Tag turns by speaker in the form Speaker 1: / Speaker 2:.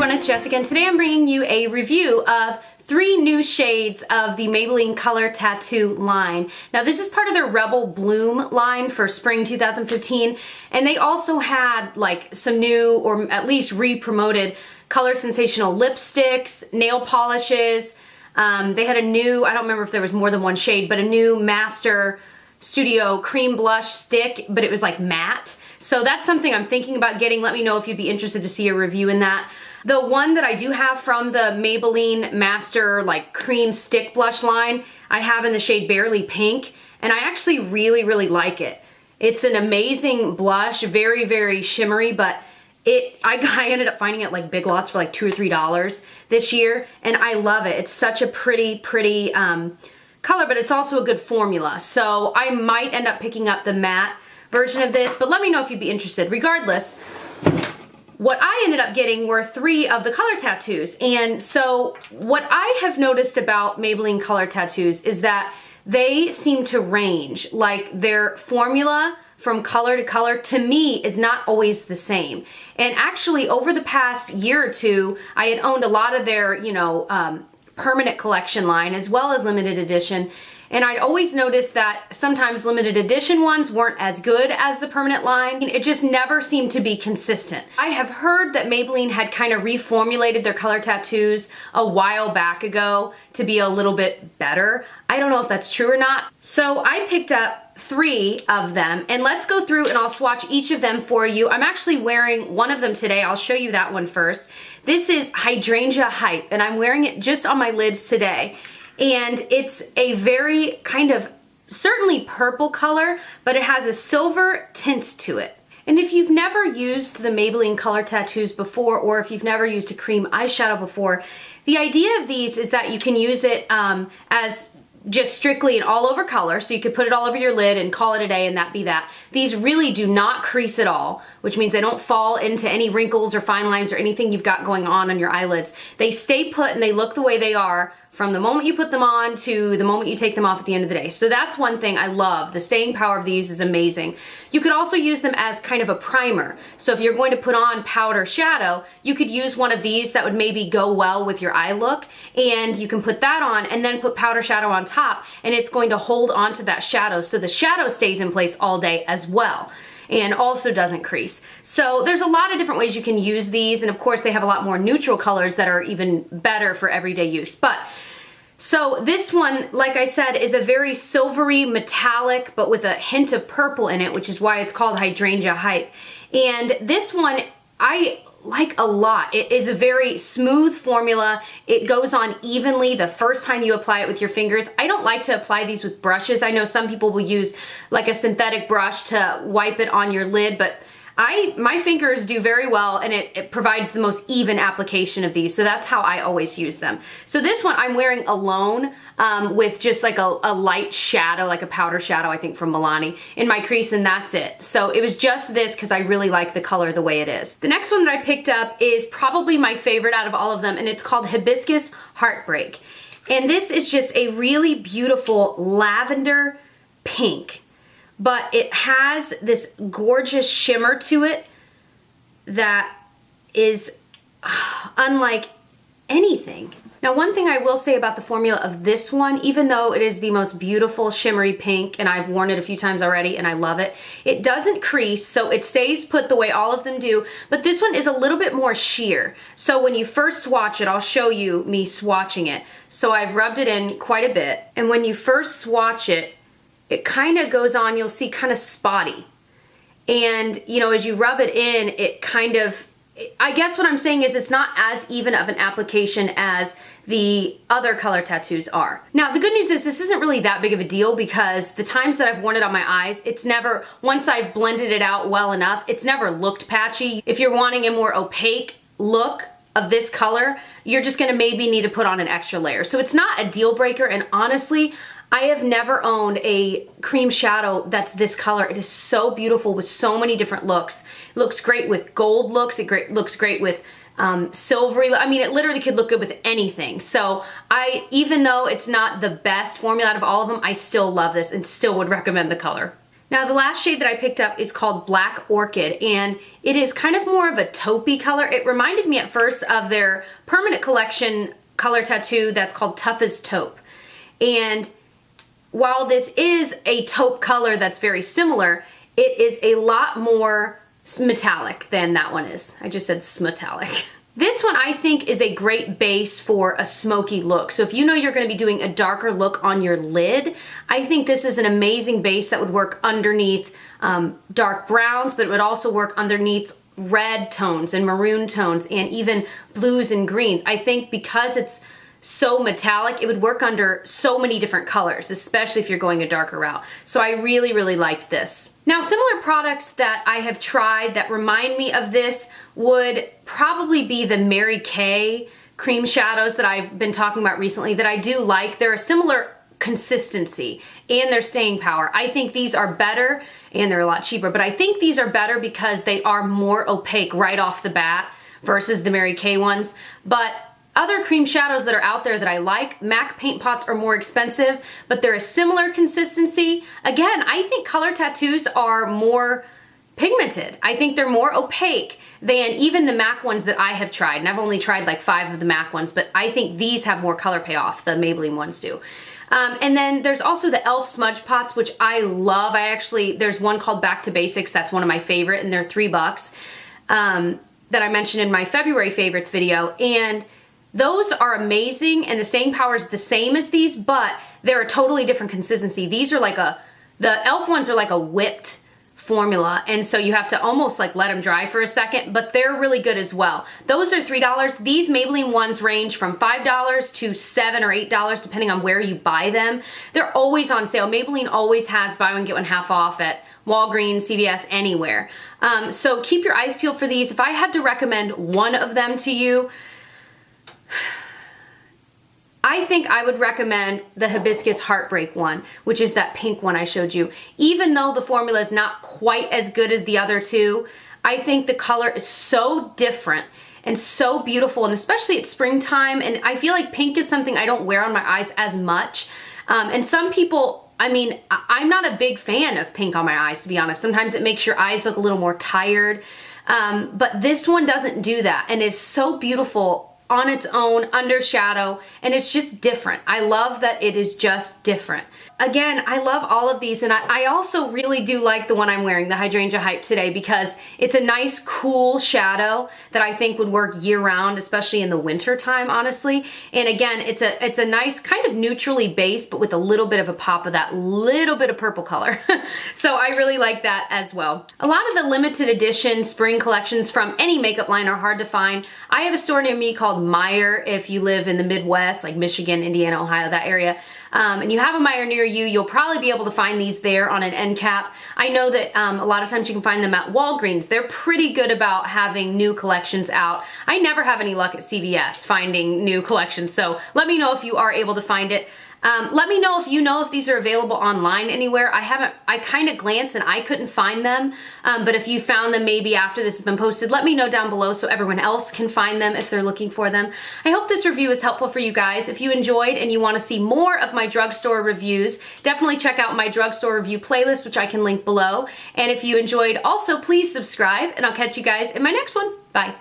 Speaker 1: everyone, it's Jessica, and today I'm bringing you a review of 3 new shades of the Maybelline Color Tattoo line. Now this is part of their Rebel Bloom line for spring 2015, and they also had like some new, or at least re-promoted, Color Sensational lipsticks, nail polishes. They had a new, I don't remember if there was more than one shade, but a new Master Studio cream blush stick, but it was like matte. So that's something I'm thinking about getting. Let me know if you'd be interested to see a review in that. The one that I do have from the Maybelline Master like cream stick blush line, I have in the shade Barely Pink, and I actually really like it. It's an amazing blush, very shimmery, but I ended up finding it like Big Lots for like $2 or $3 this year, and I love it. It's such a pretty color, but it's also a good formula. So I might end up picking up the matte version of this, but let me know if you'd be interested. Regardless, what I ended up getting were 3 of the color tattoos. And so what I have noticed about Maybelline color tattoos is that they seem to range. Like their formula from color to color, to me, is not always the same. And actually, over the past year or two, I had owned a lot of their, permanent collection line as well as limited edition. And I'd always noticed that sometimes limited edition ones weren't as good as the permanent line. It just never seemed to be consistent. I have heard that Maybelline had kind of reformulated their color tattoos a while back ago to be a little bit better. I don't know if that's true or not. So I picked up 3 of them, and let's go through and I'll swatch each of them for you. I'm actually wearing one of them today. I'll show you that one first. This is Hydrangea Hype, and I'm wearing it just on my lids today. And it's a very kind of certainly purple color, but it has a silver tint to it. And if you've never used the Maybelline color tattoos before, or if you've never used a cream eyeshadow before, the idea of these is that you can use it as just strictly an all over color, so you could put it all over your lid and call it a day and that be that. These really do not crease at all, which means they don't fall into any wrinkles or fine lines or anything you've got going on your eyelids. They stay put and they look the way they are from the moment you put them on to the moment you take them off at the end of the day. So that's one thing I love. The staying power of these is amazing. You could also use them as kind of a primer. So if you're going to put on powder shadow, you could use one of these that would maybe go well with your eye look, and you can put that on and then put powder shadow on top, and it's going to hold onto that shadow so the shadow stays in place all day as well, and also doesn't crease. So there's a lot of different ways you can use these, and of course they have a lot more neutral colors that are even better for everyday use. So this one, like I said, is a very silvery metallic, but with a hint of purple in it, which is why it's called Hydrangea Hype. And this one I like a lot. It is a very smooth formula. It goes on evenly the first time you apply it with your fingers. I don't like to apply these with brushes. I know some people will use like a synthetic brush to wipe it on your lid, but my fingers do very well, and it provides the most even application of these, so that's how I always use them. So this one I'm wearing alone with just like a light shadow, like a powder shadow, I think from Milani, in my crease, and that's it. So it was just this because I really like the color the way it is. The next one that I picked up is probably my favorite out of all of them, and it's called Hibiscus Heartbreak. And this is just a really beautiful lavender pink, but it has this gorgeous shimmer to it that is unlike anything. Now, one thing I will say about the formula of this one, even though it is the most beautiful shimmery pink, and I've worn it a few times already and I love it, it doesn't crease, so it stays put the way all of them do, but this one is a little bit more sheer. So when you first swatch it, I'll show you me swatching it. So I've rubbed it in quite a bit, and when you first swatch it, it kind of goes on, you'll see, kind of spotty. And, as you rub it in, it kind of, I guess what I'm saying is it's not as even of an application as the other color tattoos are. Now, the good news is this isn't really that big of a deal, because the times that I've worn it on my eyes, it's never, once I've blended it out well enough, it's never looked patchy. If you're wanting a more opaque look of this color, you're just gonna maybe need to put on an extra layer. So it's not a deal breaker, and honestly, I have never owned a cream shadow that's this color. It is so beautiful with so many different looks. It looks great with gold looks. It looks great with silvery. I mean, it literally could look good with anything. So even though it's not the best formula out of all of them, I still love this and still would recommend the color. Now the last shade that I picked up is called Black Orchid, and it is kind of more of a taupey color. It reminded me at first of their permanent collection color tattoo that's called Tough as Taupe. And while this is a taupe color that's very similar, it is a lot more metallic than that one is. I just said metallic. This one I think is a great base for a smoky look. So if you know you're going to be doing a darker look on your lid, I think this is an amazing base that would work underneath dark browns, but it would also work underneath red tones and maroon tones and even blues and greens. I think because it's so metallic, it would work under so many different colors, especially if you're going a darker route. So I really, really liked this. Now, similar products that I have tried that remind me of this would probably be the Mary Kay cream shadows that I've been talking about recently that I do like. They're a similar consistency and their staying power. I think these are better and they're a lot cheaper, but I think these are better because they are more opaque right off the bat versus the Mary Kay ones. But other cream shadows that are out there that I like, MAC paint pots are more expensive, but they're a similar consistency. Again, I think color tattoos are more pigmented. I think they're more opaque than even the MAC ones that I have tried. And I've only tried like 5 of the MAC ones, but I think these have more color payoff, the Maybelline ones do. And then there's also the e.l.f. smudge pots, which I love. There's one called Back to Basics. That's one of my favorite, and they're $3 that I mentioned in my February favorites video. And those are amazing, and the staying power is the same as these, but they're a totally different consistency. These are like the e.l.f. ones are like a whipped formula, and so you have to almost like let them dry for a second, but they're really good as well. Those are $3. These Maybelline ones range from $5 to $7 or $8 depending on where you buy them. They're always on sale. Maybelline always has buy one get one half off at Walgreens, CVS, anywhere. So keep your eyes peeled for these. If I had to recommend one of them to you, I think I would recommend the Hibiscus Heartbreak one, which is that pink one I showed you. Even though the formula is not quite as good as the other two, I think the color is so different and so beautiful, and especially at springtime, and I feel like pink is something I don't wear on my eyes as much. And some people, I mean, I'm not a big fan of pink on my eyes, to be honest. Sometimes it makes your eyes look a little more tired, but this one doesn't do that, and it's so beautiful on its own, under shadow, and it's just different. I love that it is just different. Again, I love all of these, and I also really do like the one I'm wearing, the Hydrangea Hype today, because it's a nice cool shadow that I think would work year-round, especially in the winter time, honestly. And again, it's a nice kind of neutrally based, but with a little bit of a pop of that little bit of purple color. So I really like that as well. A lot of the limited edition spring collections from any makeup line are hard to find. I have a store near me called Meijer. If you live in the Midwest, like Michigan, Indiana, Ohio, that area, and you have a Meijer near you, you'll probably be able to find these there on an end cap. I know that a lot of times you can find them at Walgreens. They're pretty good about having new collections out. I never have any luck at CVS finding new collections, so let me know if you are able to find it. Let me know if these are available online anywhere. I kind of glanced and I couldn't find them, but if you found them maybe after this has been posted, let me know down below so everyone else can find them if they're looking for them. I hope this review is helpful for you guys. If you enjoyed and you want to see more of my drugstore reviews, definitely check out my drugstore review playlist, which I can link below. And if you enjoyed, also please subscribe, and I'll catch you guys in my next one. Bye.